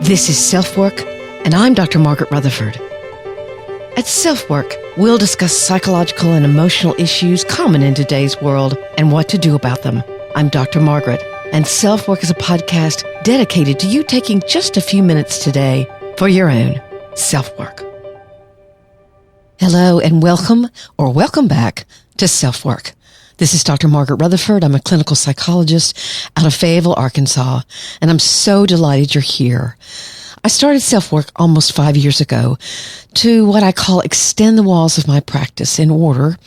This is SelfWork, and I'm Dr. Margaret Rutherford. At SelfWork, we'll discuss psychological and emotional issues common in today's world and what to do about them. I'm Dr. Margaret, and SelfWork is a podcast dedicated to you taking just a few minutes today for your own self-work. Hello, and welcome back to SelfWork. This is Dr. Margaret Rutherford. I'm a clinical psychologist out of Fayetteville, Arkansas, and I'm so delighted you're here. I started SelfWork almost 5 years ago to what I call extend the walls of my practice in order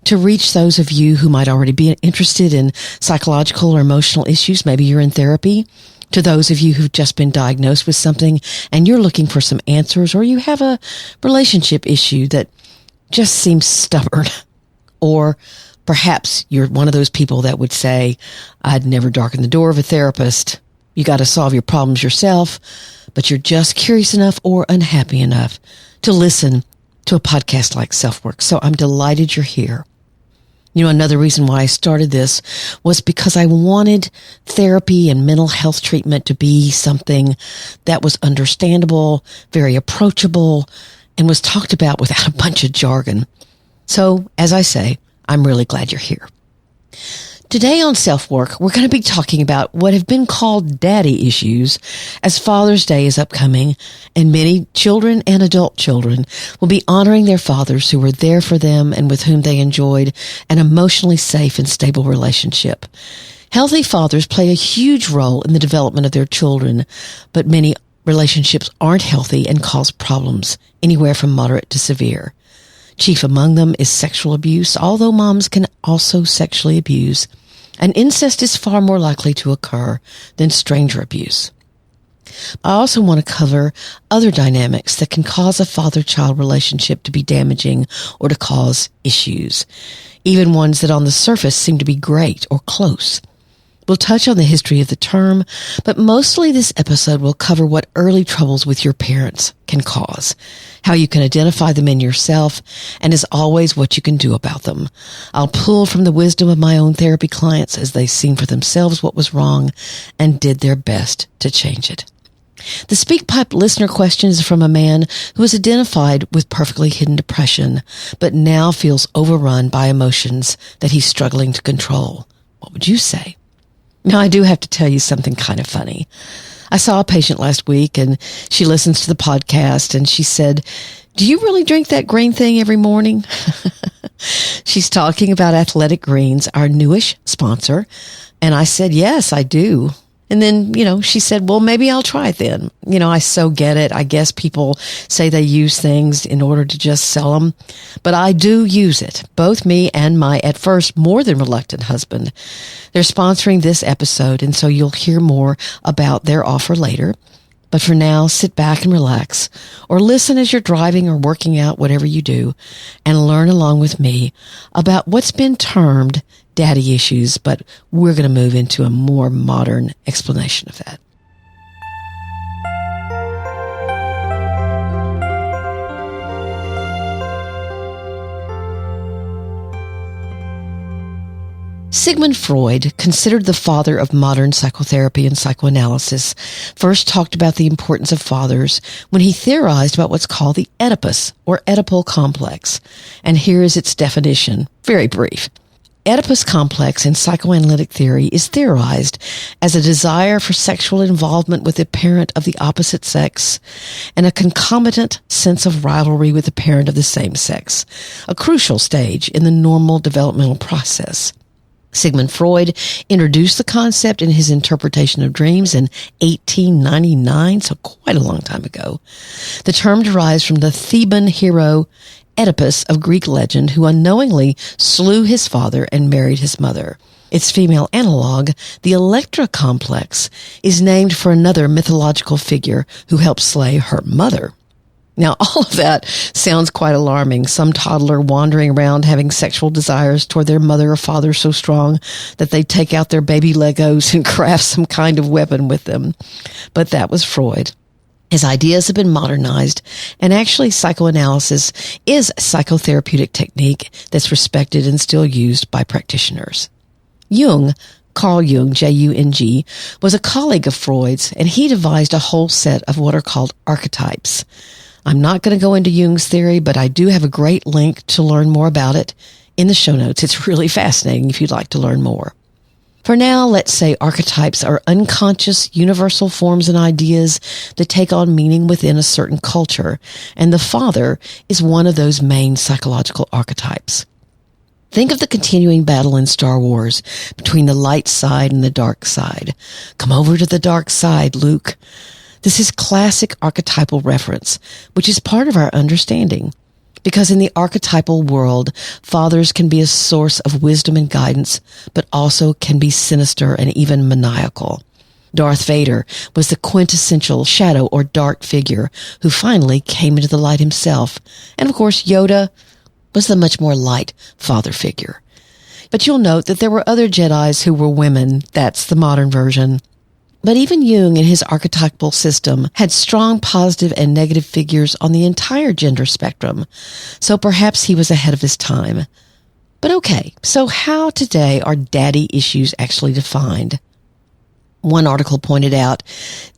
to reach those of you who might already be interested in psychological or emotional issues. Maybe you're in therapy. To those of you who've just been diagnosed with something and you're looking for some answers, or you have a relationship issue that just seems stubborn, or perhaps you're one of those people that would say, I'd never darken the door of a therapist. You got to solve your problems yourself, but you're just curious enough or unhappy enough to listen to a podcast like SelfWork. So I'm delighted you're here. You know, another reason why I started this was because I wanted therapy and mental health treatment to be something that was understandable, very approachable, and was talked about without a bunch of jargon. So, as I say, I'm really glad you're here. Today on SelfWork, we're going to be talking about what have been called daddy issues, as Father's Day is upcoming, and many children and adult children will be honoring their fathers who were there for them and with whom they enjoyed an emotionally safe and stable relationship. Healthy fathers play a huge role in the development of their children, but many relationships aren't healthy and cause problems, anywhere from moderate to severe. Chief among them is sexual abuse, although moms can also sexually abuse, and incest is far more likely to occur than stranger abuse. I also want to cover other dynamics that can cause a father-child relationship to be damaging or to cause issues, even ones that on the surface seem to be great or close. We'll touch on the history of the term, but mostly this episode will cover what early troubles with your parents can cause, how you can identify them in yourself, and as always, what you can do about them. I'll pull from the wisdom of my own therapy clients as they seen for themselves what was wrong and did their best to change it. The SpeakPipe listener question is from a man who was identified with perfectly hidden depression, but now feels overrun by emotions that he's struggling to control. What would you say? Now, I do have to tell you something kind of funny. I saw a patient last week, and she listens to the podcast, and she said, do you really drink that green thing every morning? She's talking about Athletic Greens, our newish sponsor, and I said, yes, I do. And then, she said, well, maybe I'll try it then. I so get it. I guess people say they use things in order to just sell them, but I do use it. Both me and my, at first, more than reluctant husband. They're sponsoring this episode, and so you'll hear more about their offer later. But for now, sit back and relax, or listen as you're driving or working out, whatever you do, and learn along with me about what's been termed daddy issues, but we're going to move into a more modern explanation of that. Sigmund Freud, considered the father of modern psychotherapy and psychoanalysis, first talked about the importance of fathers when he theorized about what's called the Oedipus, or Oedipal complex. And here is its definition, very brief. Oedipus complex in psychoanalytic theory is theorized as a desire for sexual involvement with a parent of the opposite sex and a concomitant sense of rivalry with a parent of the same sex, a crucial stage in the normal developmental process. Sigmund Freud introduced the concept in his interpretation of dreams in 1899, so quite a long time ago. The term derives from the Theban hero Oedipus of Greek legend, who unknowingly slew his father and married his mother. Its female analog, the Electra complex, is named for another mythological figure who helped slay her mother. Now, all of that sounds quite alarming. Some toddler wandering around having sexual desires toward their mother or father so strong that they take out their baby Legos and craft some kind of weapon with them. But that was Freud. His ideas have been modernized, and actually psychoanalysis is a psychotherapeutic technique that's respected and still used by practitioners. Jung Carl Jung, Jung, was a colleague of Freud's, and he devised a whole set of what are called archetypes. I'm not going to go into Jung's theory, but I do have a great link to learn more about it in the show notes. It's really fascinating if you'd like to learn more. For now, let's say archetypes are unconscious, universal forms and ideas that take on meaning within a certain culture, and the father is one of those main psychological archetypes. Think of the continuing battle in Star Wars between the light side and the dark side. Come over to the dark side, Luke. This is classic archetypal reference, which is part of our understanding. Because in the archetypal world, fathers can be a source of wisdom and guidance, but also can be sinister and even maniacal. Darth Vader was the quintessential shadow or dark figure who finally came into the light himself. And of course, Yoda was the much more light father figure. But you'll note that there were other Jedis who were women. That's the modern version. But even Jung in his archetypal system had strong positive and negative figures on the entire gender spectrum. So perhaps he was ahead of his time. But okay, so how today are daddy issues actually defined? One article pointed out,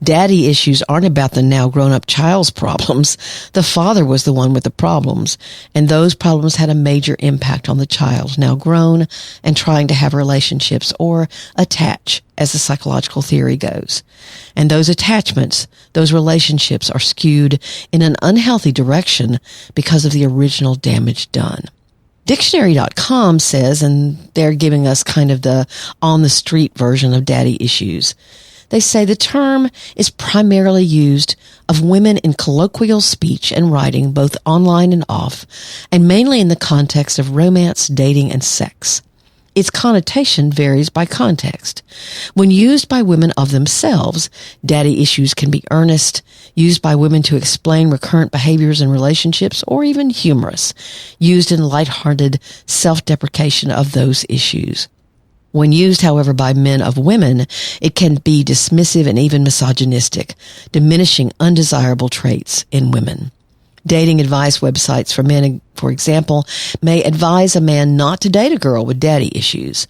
daddy issues aren't about the now grown-up child's problems. The father was the one with the problems, and those problems had a major impact on the child, now grown and trying to have relationships or attach, as the psychological theory goes. And those attachments, those relationships are skewed in an unhealthy direction because of the original damage done. Dictionary.com says, and they're giving us kind of the on-the-street version of daddy issues, they say the term is primarily used of women in colloquial speech and writing, both online and off, and mainly in the context of romance, dating, and sex. Its connotation varies by context. When used by women of themselves, daddy issues can be earnest, used by women to explain recurrent behaviors in relationships, or even humorous, used in lighthearted self-deprecation of those issues. When used, however, by men of women, it can be dismissive and even misogynistic, diminishing undesirable traits in women. Dating advice websites for men, for example, may advise a man not to date a girl with daddy issues.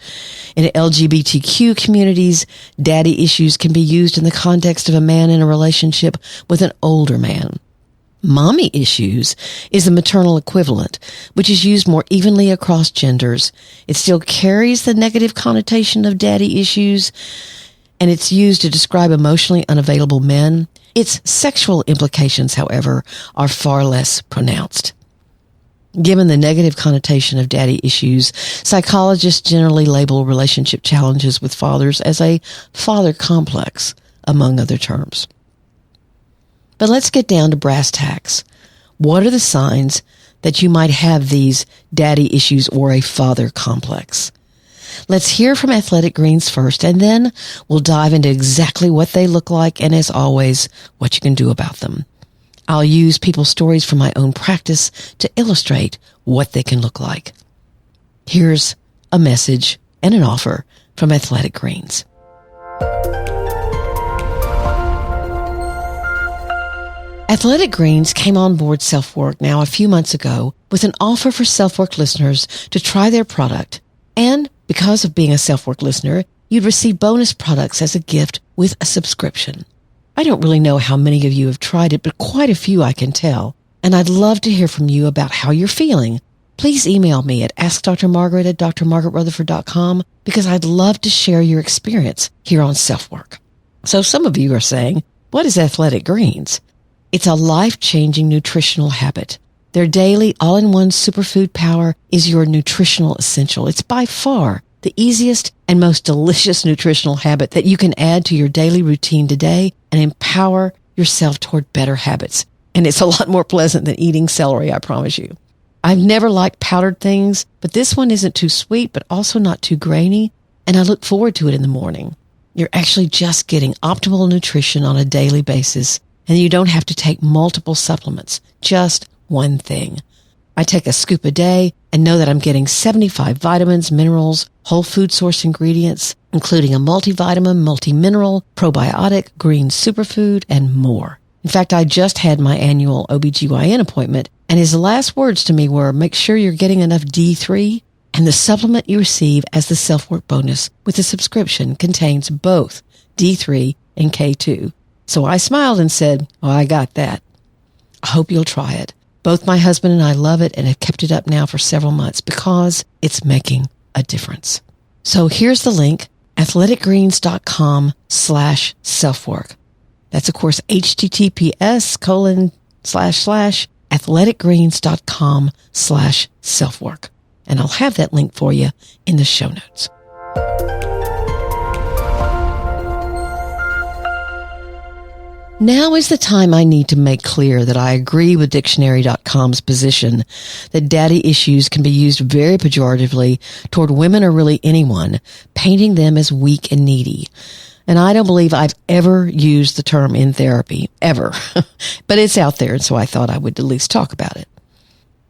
In LGBTQ communities, daddy issues can be used in the context of a man in a relationship with an older man. Mommy issues is the maternal equivalent, which is used more evenly across genders. It still carries the negative connotation of daddy issues, and it's used to describe emotionally unavailable men. Its sexual implications, however, are far less pronounced. Given the negative connotation of daddy issues, psychologists generally label relationship challenges with fathers as a father complex, among other terms. But let's get down to brass tacks. What are the signs that you might have these daddy issues or a father complex? Let's hear from Athletic Greens first, and then we'll dive into exactly what they look like and, as always, what you can do about them. I'll use people's stories from my own practice to illustrate what they can look like. Here's a message and an offer from Athletic Greens. Athletic Greens came on board SelfWork now a few months ago with an offer for SelfWork listeners to try their product. And because of being a SelfWork listener, you'd receive bonus products as a gift with a subscription. I don't really know how many of you have tried it, but quite a few I can tell. And I'd love to hear from you about how you're feeling. Please email me at askdrmargaret@drmargaretrutherford.com because I'd love to share your experience here on SelfWork. So some of you are saying, what is Athletic Greens? It's a life-changing nutritional habit. Their daily all-in-one superfood power is your nutritional essential. It's by far the easiest and most delicious nutritional habit that you can add to your daily routine today and empower yourself toward better habits. And it's a lot more pleasant than eating celery, I promise you. I've never liked powdered things, but this one isn't too sweet, but also not too grainy, and I look forward to it in the morning. You're actually just getting optimal nutrition on a daily basis, and you don't have to take multiple supplements, just one thing. I take a scoop a day and know that I'm getting 75 vitamins, minerals, whole food source ingredients, including a multivitamin, multi-mineral, probiotic, green superfood, and more. In fact, I just had my annual OBGYN appointment, and his last words to me were, make sure you're getting enough D3 And the supplement you receive as the SelfWork bonus with the subscription contains both D3 and K2. So I smiled and said, "Oh, I got that." I hope you'll try it. Both my husband and I love it and have kept it up now for several months because it's making a difference. So here's the link, athleticgreens.com/selfwork. That's, of course, https://athleticgreens.com/selfwork. And I'll have that link for you in the show notes. Now is the time I need to make clear that I agree with dictionary.com's position that daddy issues can be used very pejoratively toward women or really anyone, painting them as weak and needy. And I don't believe I've ever used the term in therapy, ever. But it's out there, and so I thought I would at least talk about it.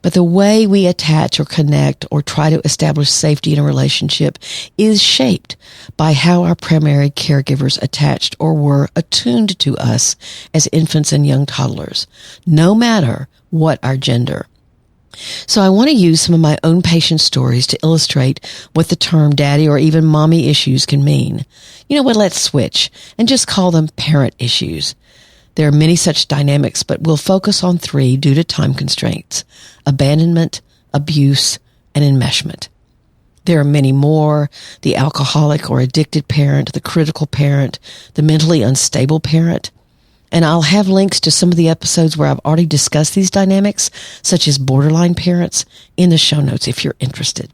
But the way we attach or connect or try to establish safety in a relationship is shaped by how our primary caregivers attached or were attuned to us as infants and young toddlers, no matter what our gender. So I want to use some of my own patient stories to illustrate what the term daddy or even mommy issues can mean. You know what? Let's switch and just call them parent issues. There are many such dynamics, but we'll focus on 3 due to time constraints: abandonment, abuse, and enmeshment. There are many more: the alcoholic or addicted parent, the critical parent, the mentally unstable parent. And I'll have links to some of the episodes where I've already discussed these dynamics, such as borderline parents, in the show notes if you're interested.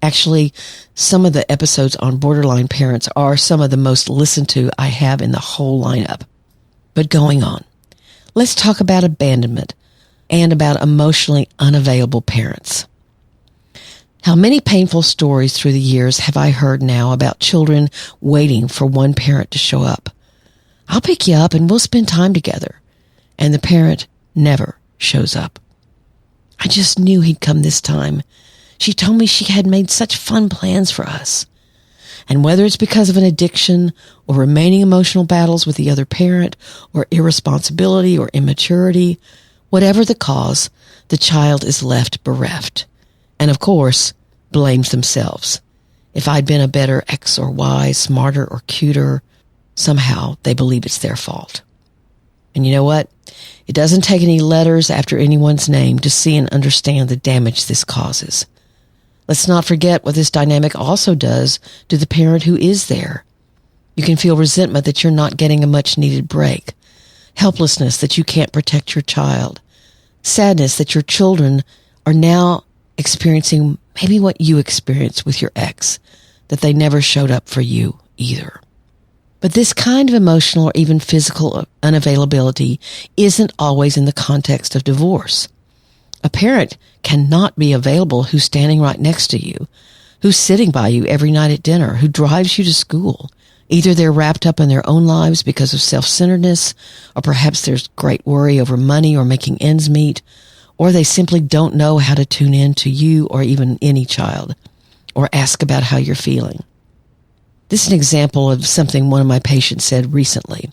Actually, some of the episodes on borderline parents are some of the most listened to I have in the whole lineup. But going on, let's talk about abandonment and about emotionally unavailable parents. How many painful stories through the years have I heard now about children waiting for one parent to show up? "I'll pick you up and we'll spend time together." And the parent never shows up. "I just knew he'd come this time. She told me she had made such fun plans for us." And whether it's because of an addiction or remaining emotional battles with the other parent or irresponsibility or immaturity, whatever the cause, the child is left bereft. And of course, blames themselves. If I'd been a better X or Y, smarter or cuter, somehow they believe it's their fault. And you know what? It doesn't take any letters after anyone's name to see and understand the damage this causes. Let's not forget what this dynamic also does to the parent who is there. You can feel resentment that you're not getting a much-needed break, helplessness that you can't protect your child, sadness that your children are now experiencing maybe what you experienced with your ex, that they never showed up for you either. But this kind of emotional or even physical unavailability isn't always in the context of divorce. A parent cannot be available who's standing right next to you, who's sitting by you every night at dinner, who drives you to school. Either they're wrapped up in their own lives because of self-centeredness, or perhaps there's great worry over money or making ends meet, or they simply don't know how to tune in to you or even any child, or ask about how you're feeling. This is an example of something one of my patients said recently.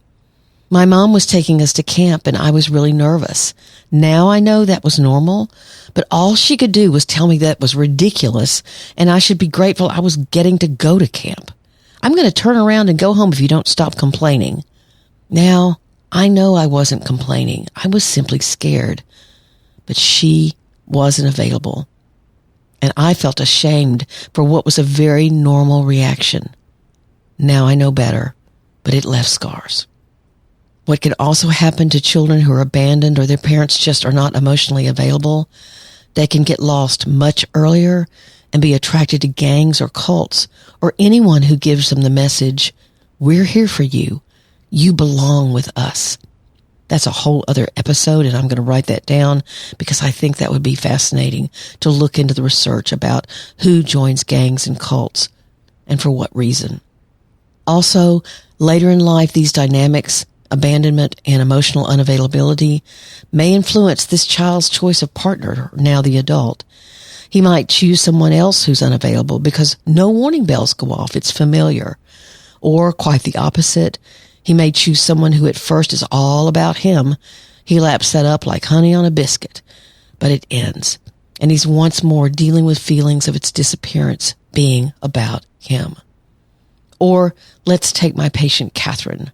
"My mom was taking us to camp and I was really nervous. Now I know that was normal, but all she could do was tell me that was ridiculous and I should be grateful I was getting to go to camp. I'm going to turn around and go home if you don't stop complaining." Now, I know I wasn't complaining. I was simply scared. But she wasn't available. And I felt ashamed for what was a very normal reaction. Now I know better, but it left scars. What can also happen to children who are abandoned or their parents just are not emotionally available, they can get lost much earlier and be attracted to gangs or cults or anyone who gives them the message, "We're here for you. You belong with us." That's a whole other episode, and I'm going to write that down because I think that would be fascinating to look into the research about who joins gangs and cults and for what reason. Also, later in life, these dynamics, abandonment and emotional unavailability, may influence this child's choice of partner, now the adult. He might choose someone else who's unavailable because no warning bells go off. It's familiar. Or quite the opposite. He may choose someone who at first is all about him. He laps that up like honey on a biscuit, but it ends. and he's once more dealing with feelings of its disappearance being about him. Or let's take my patient Catherine.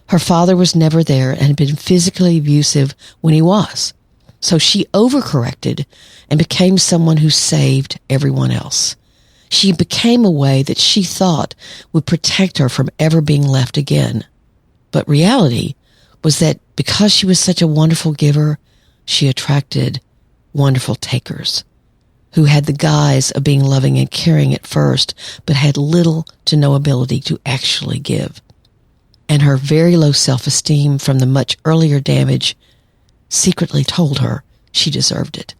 Her father was never there and had been physically abusive when he was. So she overcorrected and became someone who saved everyone else. She became a way that she thought would protect her from ever being left again. But reality was that because she was such a wonderful giver, she attracted wonderful takers who had the guise of being loving and caring at first, but had little to no ability to actually give. And her very low self-esteem from the much earlier damage secretly told her she deserved it.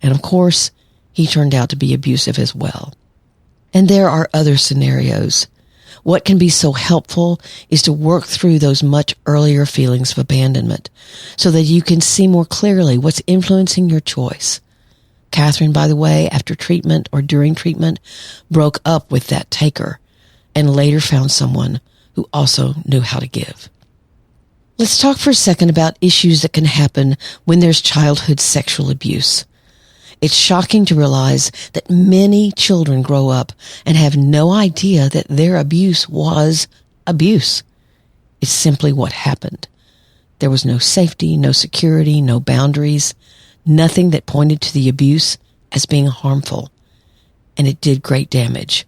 And of course, he turned out to be abusive as well. And there are other scenarios. What can be so helpful is to work through those much earlier feelings of abandonment so that you can see more clearly what's influencing your choice. Catherine, by the way, after treatment or during treatment, broke up with that taker and later found someone who also knew how to give. Let's talk for a second about issues that can happen when there's childhood sexual abuse. It's shocking to realize that many children grow up and have no idea that their abuse was abuse. It's simply what happened. There was no safety, no security, no boundaries, nothing that pointed to the abuse as being harmful, and it did great damage.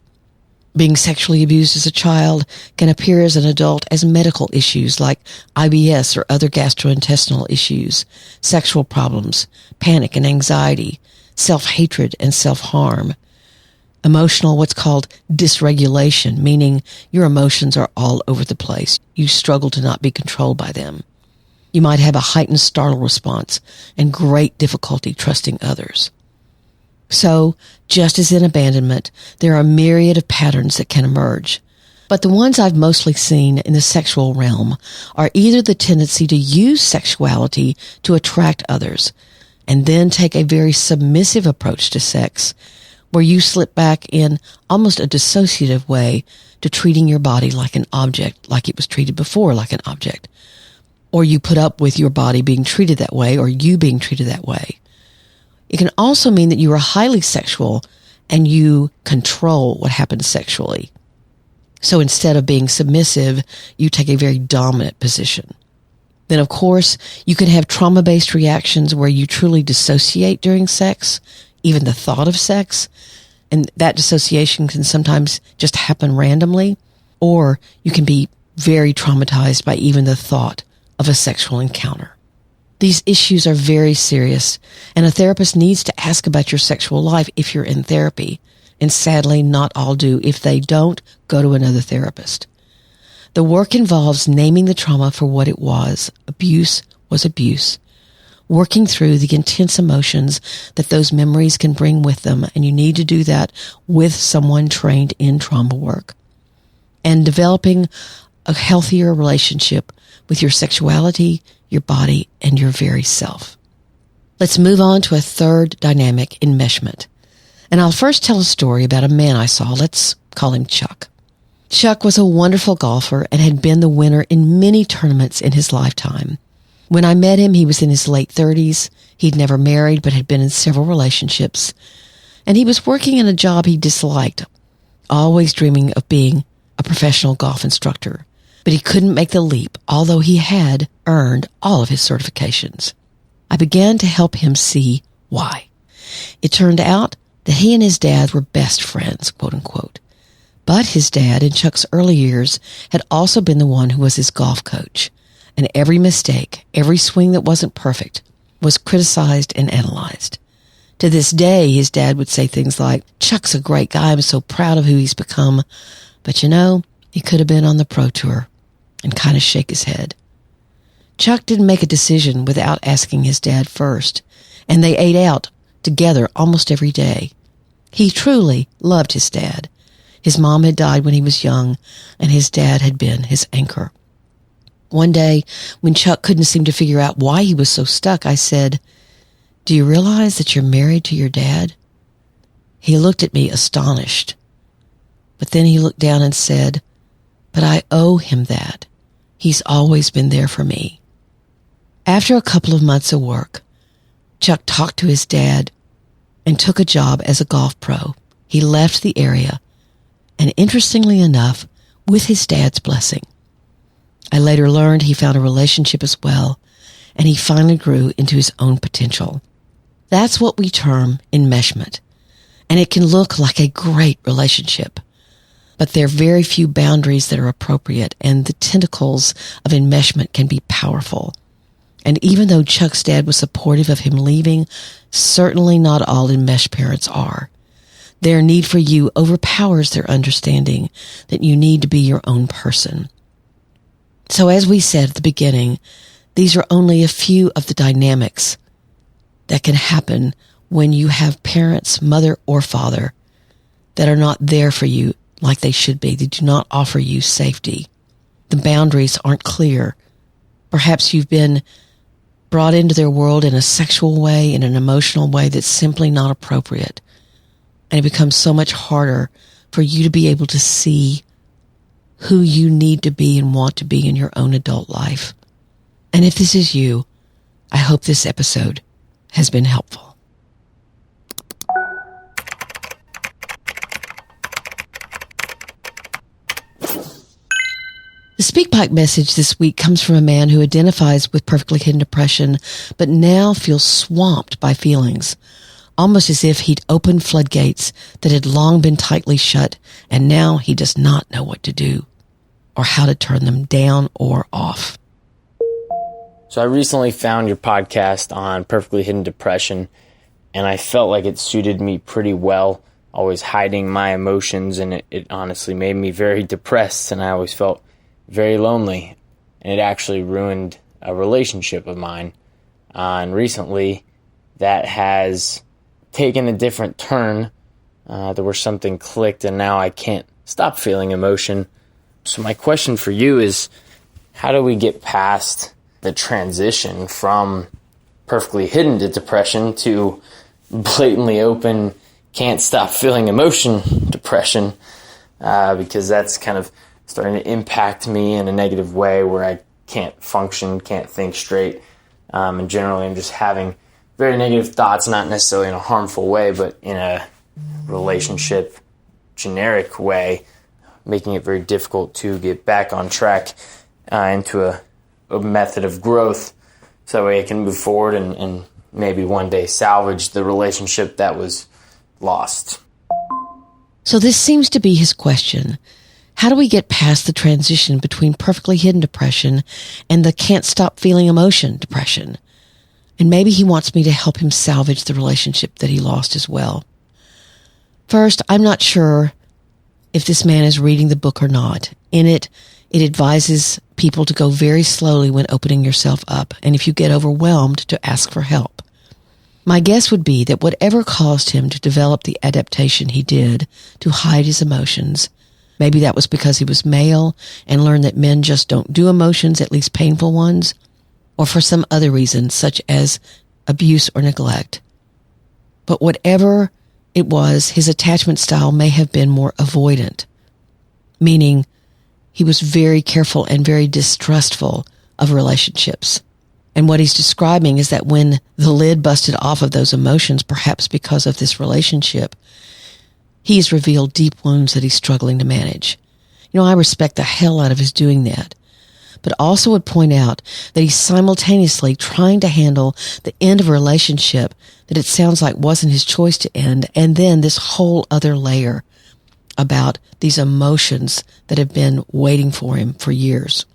Being sexually abused as a child can appear as an adult as medical issues like IBS or other gastrointestinal issues, sexual problems, panic and anxiety, self-hatred and self-harm. Emotional, what's called dysregulation, meaning your emotions are all over the place. You struggle to not be controlled by them. You might have a heightened startle response and great difficulty trusting others. So, just as in abandonment, there are a myriad of patterns that can emerge. But the ones I've mostly seen in the sexual realm are either the tendency to use sexuality to attract others, and then take a very submissive approach to sex, where you slip back in almost a dissociative way to treating your body like an object, like it was treated before like an object. Or you put up with your body being treated that way, or you being treated that way. It can also mean that you are highly sexual and you control what happens sexually. So instead of being submissive, you take a very dominant position. Then, of course, you can have trauma-based reactions where you truly dissociate during sex, even the thought of sex, and that dissociation can sometimes just happen randomly, or you can be very traumatized by even the thought of a sexual encounter. These issues are very serious, and a therapist needs to ask about your sexual life if you're in therapy, and sadly, not all do. If they don't, go to another therapist. The work involves naming the trauma for what it was. Abuse was abuse. Working through the intense emotions that those memories can bring with them, and you need to do that with someone trained in trauma work. And developing a healthier relationship with your sexuality, your body, and your very self. Let's move on to a third dynamic, enmeshment. And I'll first tell a story about a man I saw. Let's call him Chuck. Chuck was a wonderful golfer and had been the winner in many tournaments in his lifetime. When I met him, he was in his late 30s. He'd never married, but had been in several relationships. And he was working in a job he disliked, always dreaming of being a professional golf instructor. But he couldn't make the leap, although he had earned all of his certifications. I began to help him see why. It turned out that he and his dad were best friends, quote unquote. But his dad, in Chuck's early years, had also been the one who was his golf coach. And every mistake, every swing that wasn't perfect, was criticized and analyzed. To this day, his dad would say things like, "Chuck's a great guy. I'm so proud of who he's become. But you know, he could have been on the pro tour," and kind of shake his head. Chuck didn't make a decision without asking his dad first, and they ate out together almost every day. He truly loved his dad. His mom had died when he was young, and his dad had been his anchor. One day, when Chuck couldn't seem to figure out why he was so stuck, I said, "Do you realize that you're married to your dad?" He looked at me astonished. But then he looked down and said, "But I owe him that. He's always been there for me." After a couple of months of work, Chuck talked to his dad, and took a job as a golf pro. He left the area, and interestingly enough, with his dad's blessing. I later learned he found a relationship as well, and he finally grew into his own potential. That's what we term enmeshment, and it can look like a great relationship. But there are very few boundaries that are appropriate, and the tentacles of enmeshment can be powerful. And even though Chuck's dad was supportive of him leaving, certainly not all enmeshed parents are. Their need for you overpowers their understanding that you need to be your own person. So as we said at the beginning, these are only a few of the dynamics that can happen when you have parents, mother or father, that are not there for you like they should be. They do not offer you safety. The boundaries aren't clear. Perhaps you've been brought into their world in a sexual way, in an emotional way that's simply not appropriate. And it becomes so much harder for you to be able to see who you need to be and want to be in your own adult life. And if this is you, I hope this episode has been helpful. The SpeakPipe message this week comes from a man who identifies with perfectly hidden depression, but now feels swamped by feelings, almost as if he'd opened floodgates that had long been tightly shut, and now he does not know what to do or how to turn them down or off. So I recently found your podcast on perfectly hidden depression, and I felt like it suited me pretty well. Always hiding my emotions, and it honestly made me very depressed, and I always felt very lonely, and it actually ruined a relationship of mine. And recently, that has taken a different turn. There was something clicked, and now I can't stop feeling emotion. So my question for you is, how do we get past the transition from perfectly hidden to depression to blatantly open, can't stop feeling emotion depression? Because that's kind of starting to impact me in a negative way where I can't function, can't think straight. And generally I'm just having very negative thoughts, not necessarily in a harmful way, but in a relationship generic way, making it very difficult to get back on track into a method of growth so that way I can move forward and maybe one day salvage the relationship that was lost. So this seems to be his question. How do we get past the transition between perfectly hidden depression and the can't stop feeling emotion depression? And maybe he wants me to help him salvage the relationship that he lost as well. First, I'm not sure if this man is reading the book or not. In it advises people to go very slowly when opening yourself up, and if you get overwhelmed, to ask for help. My guess would be that whatever caused him to develop the adaptation he did to hide his emotions, maybe that was because he was male and learned that men just don't do emotions, at least painful ones, or for some other reason, such as abuse or neglect. But whatever it was, his attachment style may have been more avoidant, meaning he was very careful and very distrustful of relationships. And what he's describing is that when the lid busted off of those emotions, perhaps because of this relationship, he's revealed deep wounds that he's struggling to manage. You know, I respect the hell out of his doing that, but also would point out that he's simultaneously trying to handle the end of a relationship that it sounds like wasn't his choice to end, and then this whole other layer about these emotions that have been waiting for him for years.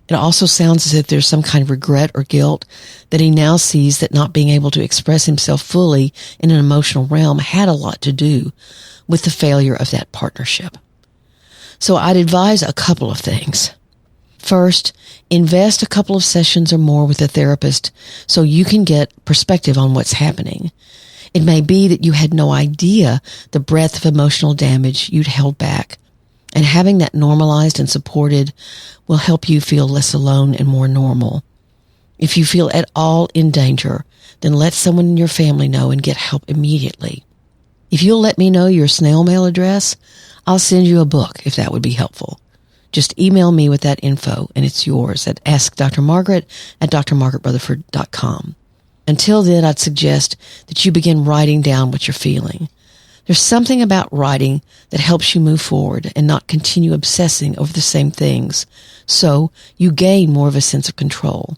It also sounds as if there's some kind of regret or guilt that he now sees that not being able to express himself fully in an emotional realm had a lot to do with the failure of that partnership. So I'd advise a couple of things. First, invest a couple of sessions or more with a therapist so you can get perspective on what's happening. It may be that you had no idea the breadth of emotional damage you'd held back, and having that normalized and supported will help you feel less alone and more normal. If you feel at all in danger, then let someone in your family know and get help immediately. If you'll let me know your snail mail address, I'll send you a book if that would be helpful. Just email me with that info and it's yours at askdrmargaret@drmargaretrutherford.com. Until then, I'd suggest that you begin writing down what you're feeling. There's something about writing that helps you move forward and not continue obsessing over the same things, so you gain more of a sense of control.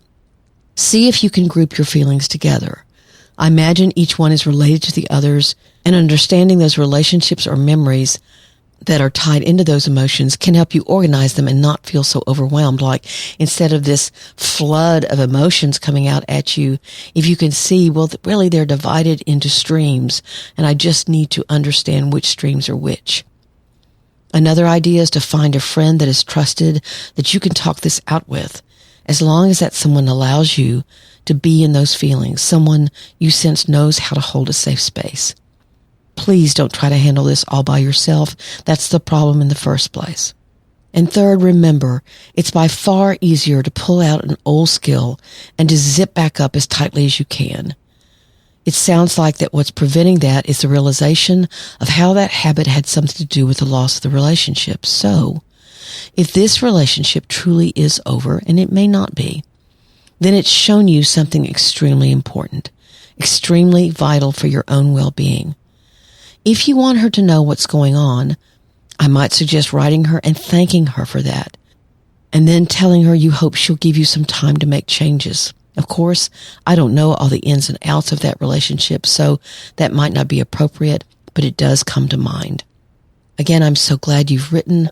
See if you can group your feelings together. I imagine each one is related to the others, and understanding those relationships or memories that are tied into those emotions can help you organize them and not feel so overwhelmed. Like, instead of this flood of emotions coming out at you, if you can see, well, really they're divided into streams, and I just need to understand which streams are which. Another idea is to find a friend that is trusted, that you can talk this out with, as long as that someone allows you to be in those feelings, someone you sense knows how to hold a safe space. Please don't try to handle this all by yourself. That's the problem in the first place. And third, remember, it's by far easier to pull out an old skill and to zip back up as tightly as you can. It sounds like that what's preventing that is the realization of how that habit had something to do with the loss of the relationship. So, if this relationship truly is over, and it may not be, then it's shown you something extremely important, extremely vital for your own well-being. If you want her to know what's going on, I might suggest writing her and thanking her for that, and then telling her you hope she'll give you some time to make changes. Of course, I don't know all the ins and outs of that relationship, so that might not be appropriate, but it does come to mind. Again, I'm so glad you've written,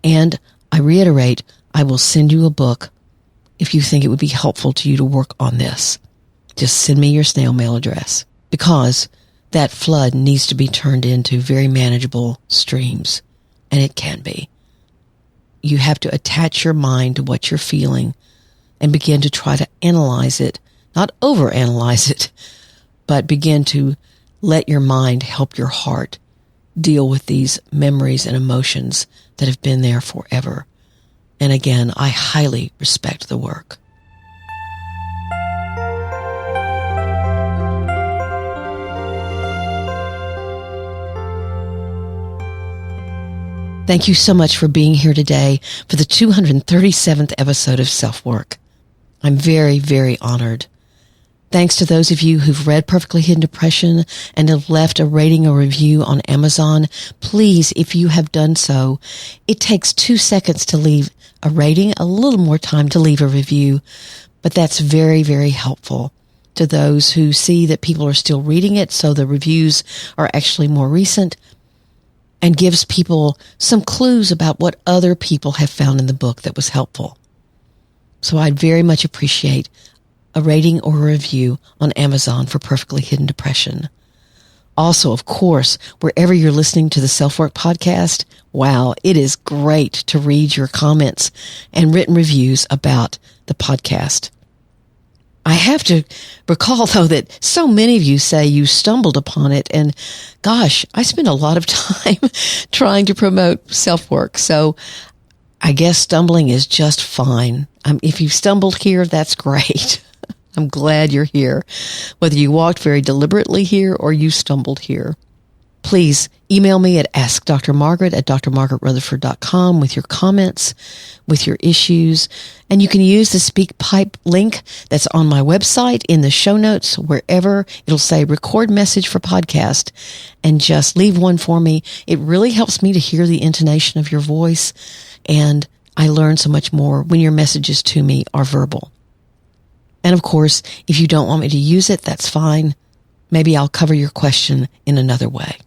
and I reiterate, I will send you a book if you think it would be helpful to you to work on this. Just send me your snail mail address, because that flood needs to be turned into very manageable streams, and it can be. You have to attach your mind to what you're feeling and begin to try to analyze it, not overanalyze it, but begin to let your mind help your heart deal with these memories and emotions that have been there forever. And again, I highly respect the work. Thank you so much for being here today for the 237th episode of SelfWork. I'm very, very honored. Thanks to those of you who've read Perfectly Hidden Depression and have left a rating or review on Amazon. Please, if you have done so, it takes 2 seconds to leave a rating, a little more time to leave a review, but that's very, very helpful to those who see that people are still reading it, so the reviews are actually more recent, and gives people some clues about what other people have found in the book that was helpful. So I'd very much appreciate a rating or a review on Amazon for Perfectly Hidden Depression. Also, of course, wherever you're listening to the SelfWork podcast, wow, it is great to read your comments and written reviews about the podcast. I have to recall, though, that so many of you say you stumbled upon it, and gosh, I spend a lot of time trying to promote SelfWork, so I guess stumbling is just fine. If you've stumbled here, that's great. I'm glad you're here, whether you walked very deliberately here or you stumbled here. Please email me at askdrmargaret@drmargaretrutherford.com with your comments, with your issues, and you can use the SpeakPipe link that's on my website in the show notes, wherever it'll say record message for podcast, and just leave one for me. It really helps me to hear the intonation of your voice, and I learn so much more when your messages to me are verbal. And of course, if you don't want me to use it, that's fine. Maybe I'll cover your question in another way.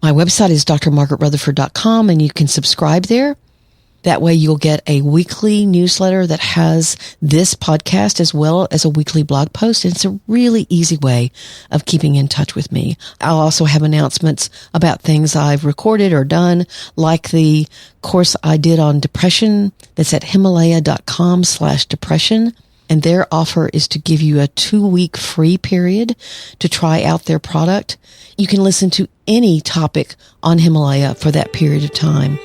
My website is drmargaretrutherford.com, and you can subscribe there. That way you'll get a weekly newsletter that has this podcast as well as a weekly blog post. And it's a really easy way of keeping in touch with me. I'll also have announcements about things I've recorded or done, like the course I did on depression that's at himalaya.com/depression. And their offer is to give you a 2-week free period to try out their product. You can listen to any topic on Himalaya for that period of time.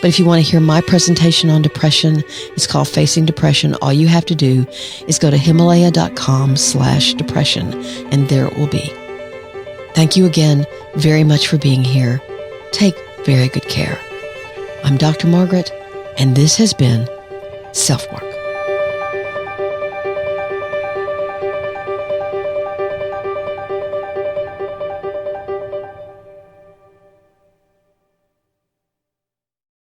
But if you want to hear my presentation on depression, it's called Facing Depression. All you have to do is go to himalaya.com/depression, and there it will be. Thank you again very much for being here. Take very good care. I'm Dr. Margaret, and this has been SelfWork.